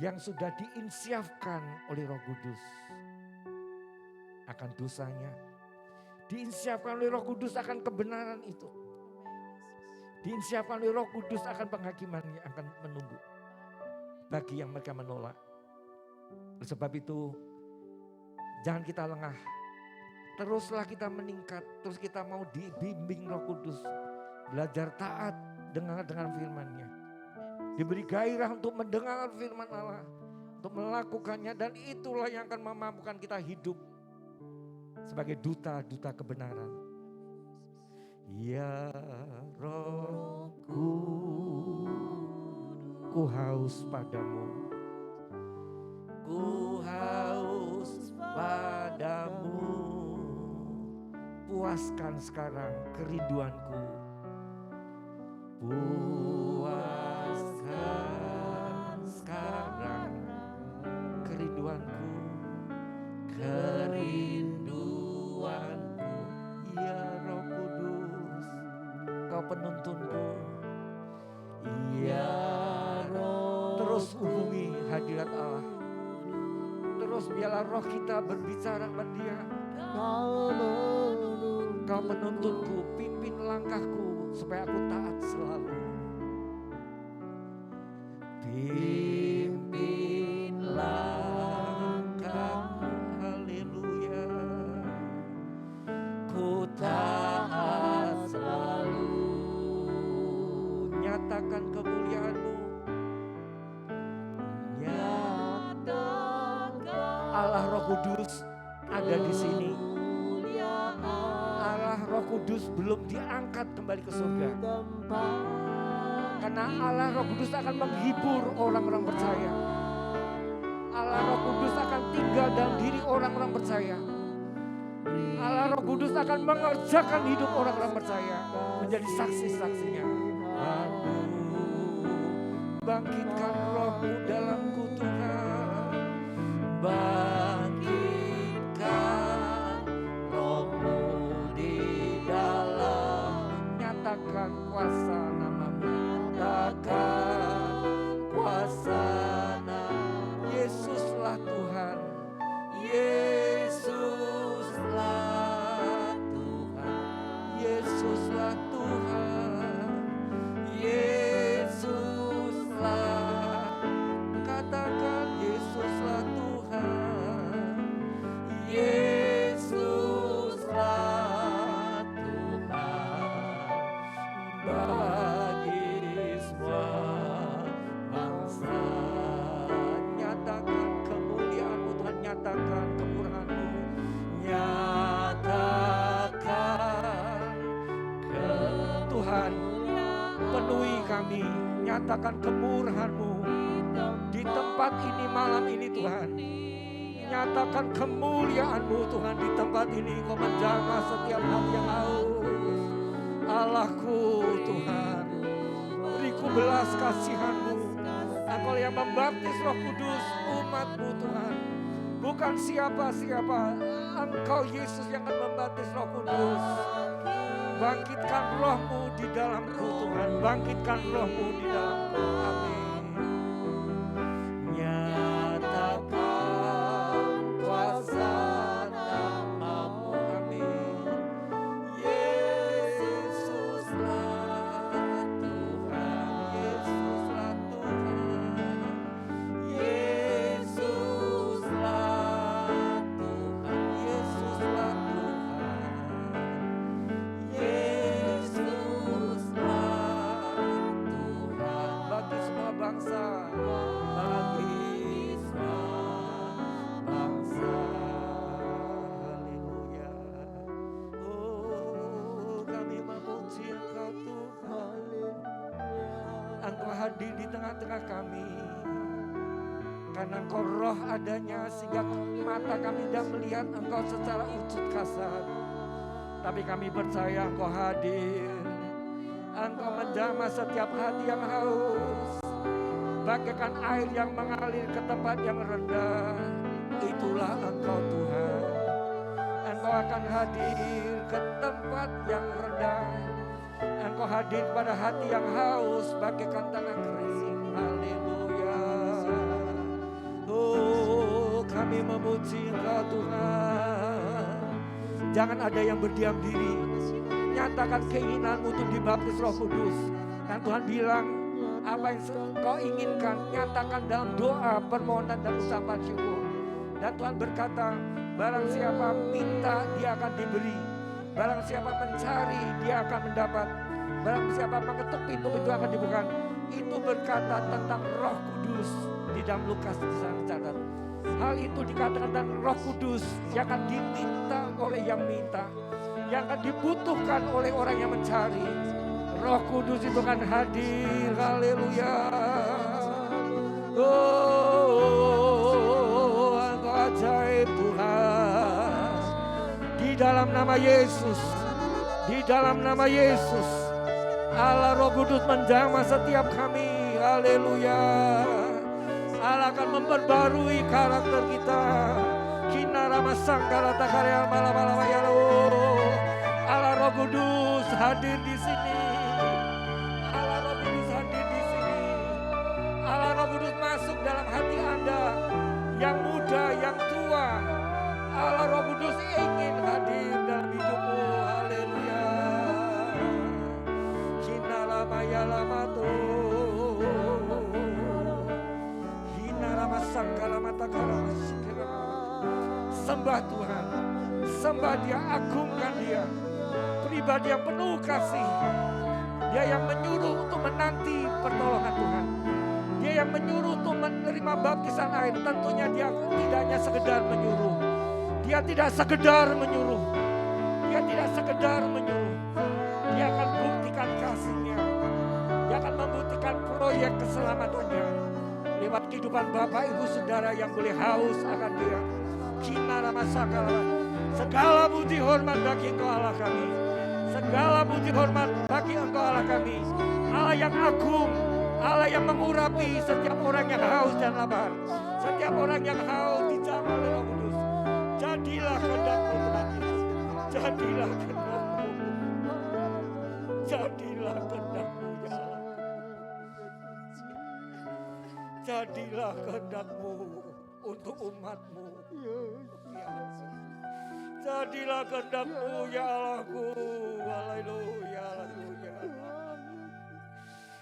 yang sudah diinsyafkan oleh Roh Kudus akan dosanya. Diinsyafkan oleh Roh Kudus akan kebenaran itu. Diinsyafkan oleh Roh Kudus akan penghakiman yang akan menunggu bagi yang mereka menolak. Sebab itu jangan kita lengah. Teruslah kita meningkat, terus kita mau dibimbing Roh Kudus. Belajar taat dengan firman-Nya. Diberi gairah untuk mendengar firman Allah, untuk melakukannya, dan itulah yang akan memampukan kita hidup sebagai duta-duta kebenaran. Ya Rohku, ku haus padamu. Ku haus padamu. Puaskan sekarang kerinduanku. Puaskan sekarang kerinduanku. Kerinduanku. Ya Roh Kudus, Kau penuntunku. Ya Roh. Terus hubungi hadirat Allah. Terus biarlah roh kita berbicara kepada Dia. Kau penuntunku, pimpin langkahku supaya aku taat selalu. Pimpin langkahku, haleluya. Ku taat selalu. Nyatakan kemuliaan-Mu. Allah Roh Kudus ada di sini. Allah Roh Kudus belum diangkat kembali ke surga. Karena Allah Roh Kudus akan menghibur orang-orang percaya. Allah Roh Kudus akan tinggal dalam diri orang-orang percaya. Allah Roh Kudus akan mengerjakan hidup orang-orang percaya. Menjadi saksi-saksinya. Bangkitkan roh-Mu dalamku Tuhan. Bangkitkan roh-Mu di dalam. Nyatakan kuasa nama-Mu. Nyatakan kuasa nama. Yesuslah Tuhan. Yesuslah Tuhan. Yesuslah Tuhan. Yesuslah. Katakan Yesuslah Tuhan. Yesuslah Tuhan. Bagi semua bangsa. Nyatakan kemuliaan-Mu Tuhan. Nyatakan kemurahan-Mu. Nyatakan Tuhan. Penuhi kami. Nyatakan kemurahan-Mu di tempat ini malam ini Tuhan. Nyatakan kemuliaan-Mu Tuhan di tempat ini. Kau menjamah setiap hati yang haus. Allahku Tuhan, beriku belas kasihan-Mu. Engkau yang membaptis Roh Kudus umat-Mu Tuhan. Bukan siapa-siapa, Engkau Yesus yang akan membaptis Roh Kudus. Bangkitkan roh-Mu di dalamku Tuhan. Bangkitkan roh-Mu di dalamku. Amin. Nyatakan kuasa nama-Mu. Amin. Yesuslah Tuhan. Yesuslah Tuhan. Yesuslah Tuhan. Yesuslah Tuhan. Yesuslah Tuhan. Bagi Engkau hadir di tengah-tengah kami. Karena Engkau roh adanya sehingga mata kami tidak melihat Engkau secara wujud kasar. Tapi kami percaya Engkau hadir. Engkau menjamah setiap hati yang haus. Bagaikan air yang mengalir ke tempat yang rendah. Itulah Engkau Tuhan. Engkau akan hadir ke tempat yang rendah. Engkau hadir pada hati yang haus bagaikan tanah kering. Haleluya. Oh, kami memuji Engkau Tuhan. Jangan ada yang berdiam diri. Nyatakan keinginanmu untuk dibaptis Roh Kudus. Dan Tuhan bilang, apa yang kau inginkan, nyatakan dalam doa, permohonan dan ucapan syukur. Dan Tuhan berkata, barang siapa minta, dia akan diberi. Barang siapa mencari, dia akan mendapat. Barang siapa mengetuk pintu akan dibuka. Itu berkata tentang Roh Kudus di dalam Lukas di sana catat. Hal itu dikatakan tentang Roh Kudus yang akan diminta oleh yang minta, yang akan dibutuhkan oleh orang yang mencari. Roh Kudus itu akan hadir. Haleluya. Oh, Engkau ajaib Tuhan. Di dalam nama Yesus, di dalam nama Yesus, Allah Roh Kudus menjamah setiap kami. Haleluya. Allah akan memperbarui karakter kita. Kinarama sangkala takarya malam-malam ya Allah Roh Kudus hadir di sini. Allah Roh Kudus hadir di sini. Allah Roh Kudus masuk dalam hati Anda, yang muda, yang tua. Allah Roh Kudus ingin hadir dalam hidupmu. Haleluya. Kinarama ya lama sembah Tuhan, sembah Dia, agungkan Dia, pribadi yang penuh kasih. Dia yang menyuruh untuk menanti pertolongan Tuhan. Dia yang menyuruh untuk menerima baptisan air. Tentunya Dia tidak hanya sekedar menyuruh. Dia tidak sekedar menyuruh. Dia tidak sekedar menyuruh. Dia akan buktikan kasih-Nya. Dia akan membuktikan proyek keselamatannya lewat kehidupan Bapak Ibu Saudara yang boleh haus akan Dia. Kinarama sakala. Segala puji hormat bagi Engkau Allah kami. Segala puji hormat bagi Engkau Allah kami. Allah yang agung, Allah yang mengurapi setiap orang yang haus dan lapar. Setiap orang yang haus dijamah oleh Roh Kudus. Jadilah kehendak-Mu Tuhan Yesus. Jadilah kehendak-Mu. Jadilah kehendak-Mu ya Allah. Jadilah kehendak-Mu untuk umat-Mu. Jadilah kehendak-Mu ya Allahku. Haleluya, haleluya.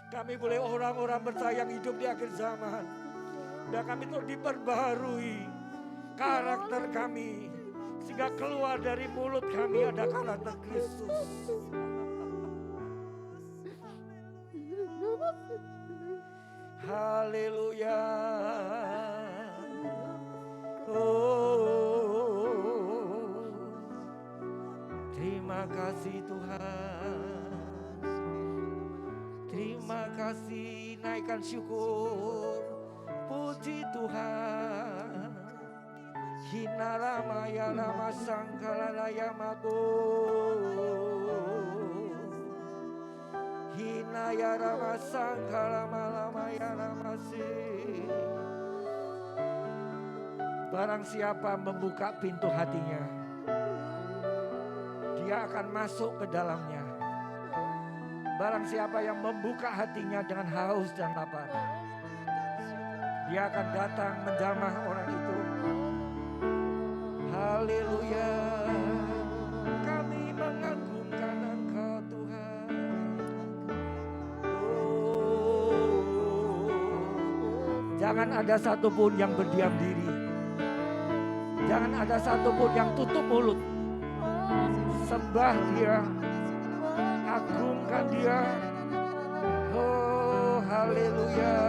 Kami boleh orang-orang bertayang hidup di akhir zaman. Dan kami terus diperbaharui karakter kami. Sehingga keluar dari mulut kami ada karakter Kristus. Haleluya. Oh, terima kasih Tuhan. Terima kasih, naikkan syukur. Puji Tuhan. Hinara maya nama sangkala laya mago. Hinaya rama sangkala malamaya namasi. Barang siapa membuka pintu hatinya, dia akan masuk ke dalamnya. Barang siapa yang membuka hatinya dengan haus dan lapar, dia akan datang menjamah orang itu. Haleluya. Kami mengagungkan Engkau Tuhan. Jangan ada satupun yang berdiam diri. Jangan ada satupun yang tutup mulut. Sembah Dia, agungkan Dia. Oh, haleluya.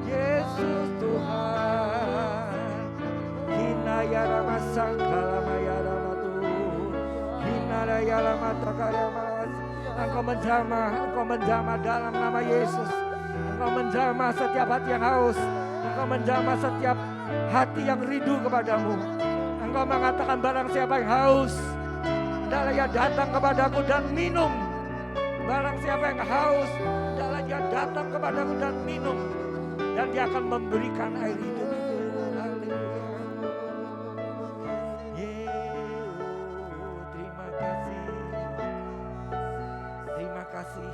Yesus Tuhan. Hinaya rama sangkala maya rama tu. Hinaya rama takarya mas. Engkau menjamah dalam nama Yesus. Engkau menjamah setiap hati yang haus. Engkau menjamah setiap hati yang rindu kepadamu. Engkau mengatakan barang siapa yang haus, hendaklah ia datang kepadaku dan minum. Barang siapa yang haus, hendaklah ia datang kepadaku dan minum. Dan dia akan memberikan air hidup itu. Haleluya. Terima kasih.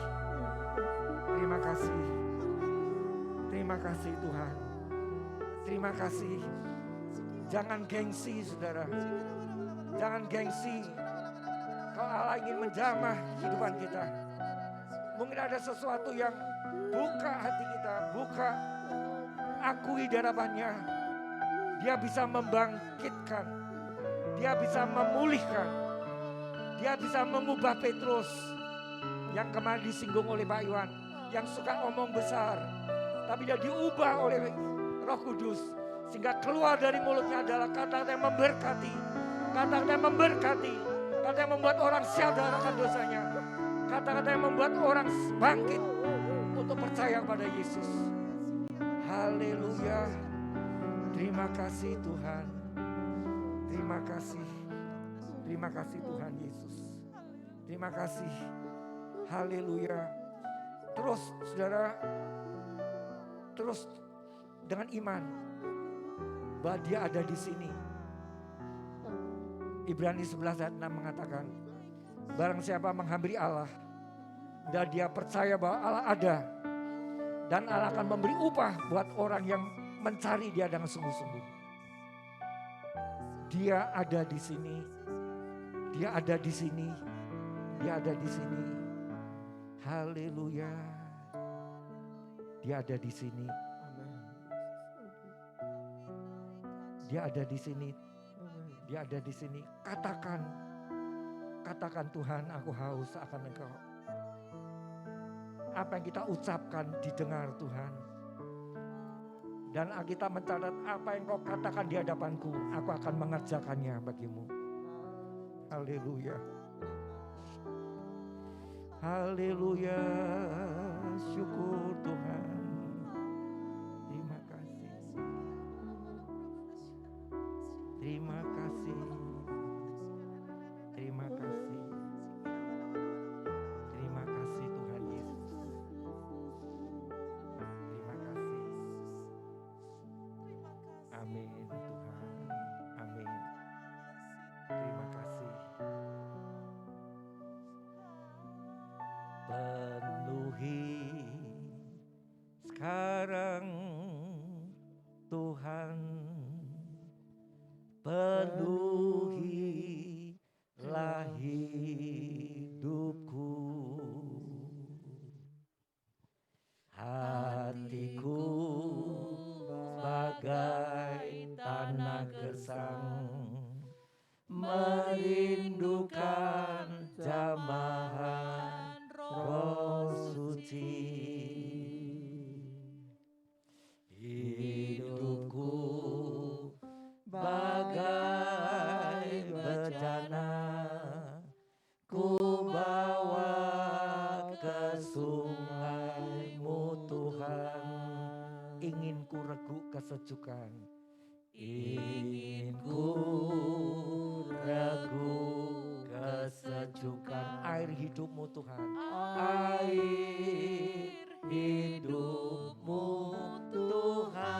Terima kasih. Terima kasih. Terima kasih Tuhan. Terima kasih. Jangan gengsi saudara. Jangan gengsi. Kalau Allah ingin menjamah kehidupan kita. Mungkin ada sesuatu yang buka hati kita. Buka. Akui di hadapannya. Dia bisa membangkitkan. Dia bisa memulihkan. Dia bisa mengubah Petrus. Yang kemarin disinggung oleh Pak Iwan. Yang suka omong besar. Tapi dia diubah oleh Roh Kudus. Sehingga keluar dari mulutnya adalah kata-kata yang memberkati. Kata-kata yang memberkati. Kata yang membuat orang sadar akan dosanya. Kata-kata yang membuat orang bangkit untuk percaya kepada Yesus. Haleluya. Terima kasih Tuhan. Terima kasih. Terima kasih Tuhan Yesus. Terima kasih. Haleluya. Terus saudara. Terus dengan iman. Bahwa dia ada di sini. Ibrani 11 ayat 6 mengatakan, barang siapa menghampiri Allah dan dia percaya bahwa Allah ada dan Allah akan memberi upah buat orang yang mencari dia dengan sungguh-sungguh. Dia ada di sini. Dia ada di sini. Dia ada di sini. Haleluya. Dia ada di sini. Dia ada di sini. Dia ada di sini. Katakan. Katakan Tuhan, aku haus akan Engkau. Apa yang kita ucapkan didengar Tuhan. Dan kita mencatat apa yang Kau katakan di hadapanku. Aku akan mengerjakannya bagimu. Haleluya. Haleluya. Syukur Tuhan. Terima kasih. Terima kasih. Terima kasih. Terima kasih Tuhan Yesus. Terima kasih. Amin Tuhan. Amin. Terima kasih. Penuhi sekarang Tuhan. Penuhilah hidupku. Hatiku bagai tanah gersang, merindukan jamahan Roh Suci. Hidupku bagai bejana, ku bawa ke sungai-Mu Tuhan. Ingin ku regu kesejukan, ingin ku regu kesejukan. Air hidup-Mu Tuhan, air hidup-Mu Tuhan.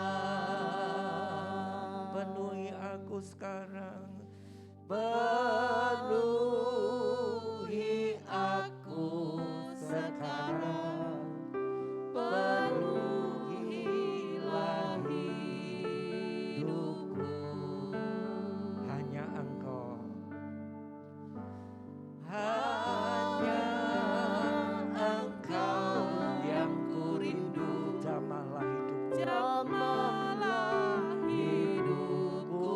Penuhi aku sekarang, penuhi aku sekarang, penuhilah hidupku. Hanya Engkau, hanya Engkau yang ku rindu. Jamahlah hidupku, jamahlah hidupku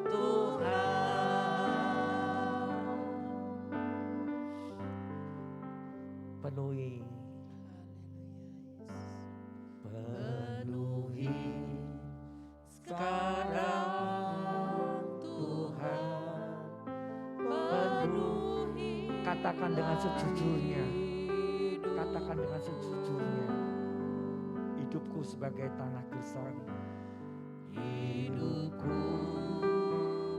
Tuhan. Penuhi, penuhi sekarang Tuhan. Penuhi. Katakan dengan sejujurnya, sejujurnya. Hidupku sebagai tanah gersang. Hidupku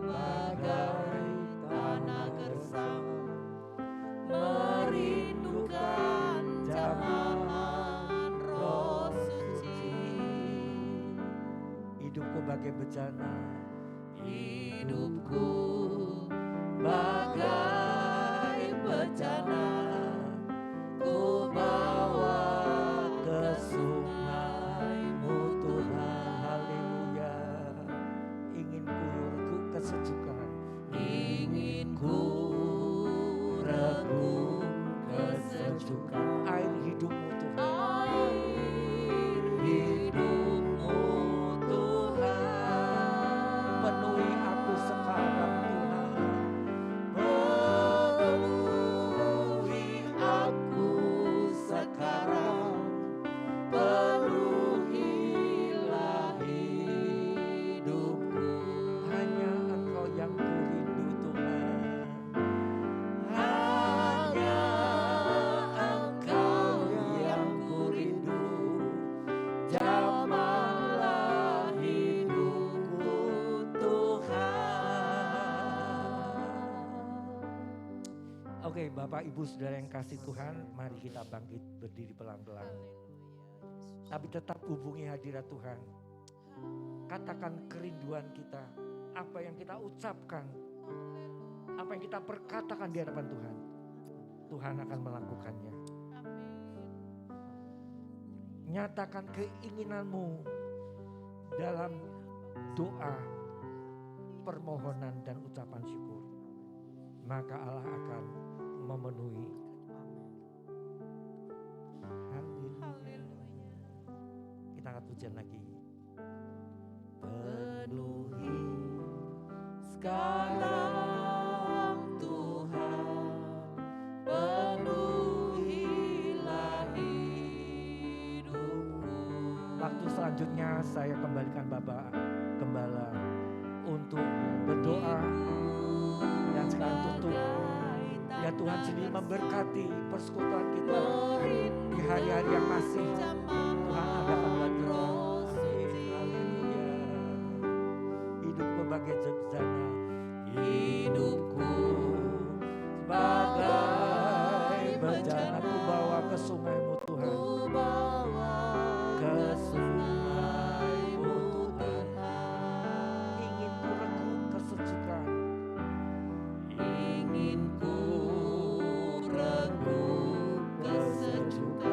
bagai tanah gersang, merindukan jamahan Roh Suci. Hidupku bagai bejana. Hidupku bagai bejana, ku bawa ke sungai-Mu Tuhan. Haleluya. Ingin ku regu kesejukan. Ingin ku regu kesejukan. Air hidupmu Tuhan. Air hidupmu Tuhan, Penuhi aku sekarang Tuhan. penuhi aku sekarang, penuhilah hidupku. Hanya Engkau yang kurindu Tuhan. Hanya Engkau yang kurindu, jamahlah hidupku Tuhan. Oke, Bapak Ibu Saudara yang kasih Tuhan, mari kita bangkit berdiri pelan-pelan. Tapi tetap hubungi hadirat Tuhan. Katakan kerinduan kita, apa yang kita ucapkan, apa yang kita perkatakan di hadapan Tuhan. Tuhan akan melakukannya. Nyatakan keinginanmu dalam doa, permohonan dan ucapan syukur. Maka Allah akan memenuhi. Haleluya. Kita angkat pujian lagi. Penuhi sekarang Tuhan, penuhilah hidupku. Waktu selanjutnya saya kembalikan Bapak Gembala untuk berdoa. Dan sekarang tutup. Ya Tuhan sendiri memberkati persekutuan kita di hari-hari yang masih Tuhan adakan buat kita. Haleluya. Hidupku bagai bejana. Hidupku sebagai Bejana ku bawa ke sungai-Mu Tuhan. ku bawa Ke sungai-Mu Tuhan. Ingin ku regu kesejukan. ingin ku regu kesejukan.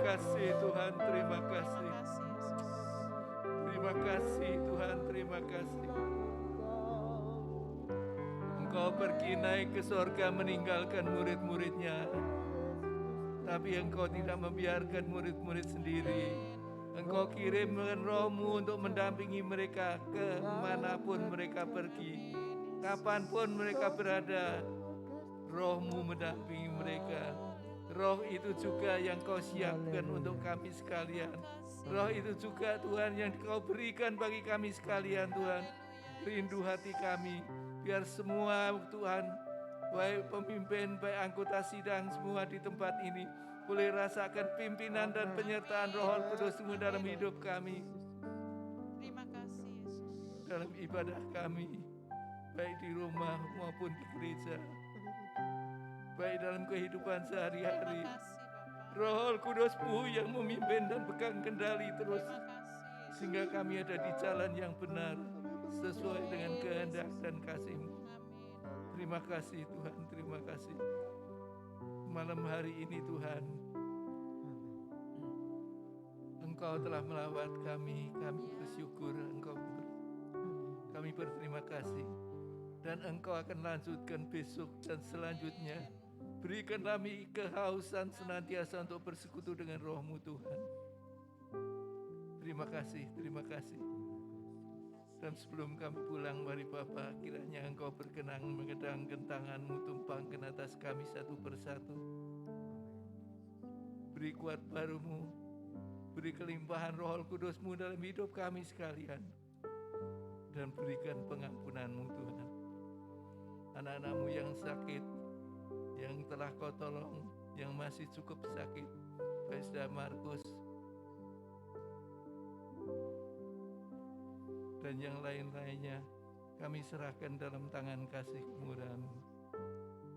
kasih Tuhan, terima kasih. Terima kasih Yesus. Terima kasih Tuhan, terima kasih. Engkau pergi naik ke sorga meninggalkan murid-muridnya. Tapi Engkau tidak membiarkan murid-murid sendiri. Engkau kirimkan Roh-Mu untuk mendampingi mereka kemanapun mereka pergi. Kapanpun mereka berada, Roh-Mu mendampingi mereka. Roh itu juga yang Kau siapkan untuk kami sekalian. Roh itu juga Tuhan yang Kau berikan bagi kami sekalian Tuhan. Rindu hati kami, biar semua Tuhan, baik pemimpin, baik anggota sidang semua di tempat ini boleh rasakan pimpinan dan penyertaan Roh Kudus-Mu dalam hidup kami, Terima kasih Yesus. dalam ibadah kami, baik di rumah maupun di gereja, baik dalam kehidupan sehari-hari. Terima kasih Bapak. Roh Kudus-Mu yang memimpin dan pegang kendali terus, Terima kasih Yesus. sehingga kami ada di jalan yang benar sesuai dengan kehendak dan kasih-Mu. Amin. Terima kasih Tuhan, terima kasih. Malam hari ini Tuhan, Engkau telah melawat kami bersyukur, kami berterima kasih. Dan Engkau akan lanjutkan besok dan selanjutnya. Berikan kami kehausan senantiasa untuk bersekutu dengan Roh-Mu Tuhan. Terima kasih, terima kasih. Dan sebelum kami pulang, mari Bapa, kiranya Engkau berkenan mengedangkan tangan-Mu tumpangkan atas kami satu persatu. Beri kuat baru-Mu, beri kelimpahan Roh Kudus-Mu dalam hidup kami sekalian. Dan berikan pengampunan-Mu Tuhan. Anak-anak-Mu yang sakit, yang telah Kau tolong, yang masih cukup sakit, baik saudara Markus, dan yang lain-lainnya, kami serahkan dalam tangan kasih kemurahan-Mu.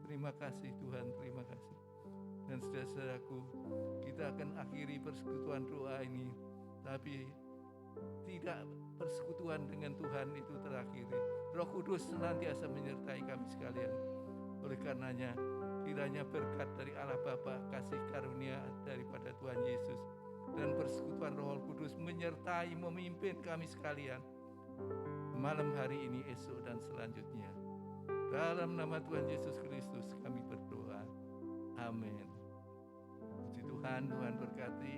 Terima kasih Tuhan, terima kasih. Dan saudara-saudaraku, kita akan akhiri persekutuan doa ini, tapi tidak persekutuan dengan Tuhan itu terakhiri. Roh Kudus senantiasa menyertai kami sekalian. Oleh karenanya, kiranya berkat dari Allah Bapa, kasih karunia daripada Tuhan Yesus, dan persekutuan Roh Kudus menyertai, memimpin kami sekalian malam hari ini, esok, dan selanjutnya. Dalam nama Tuhan Yesus Kristus kami berdoa. Amin. Puji Tuhan, Tuhan berkati.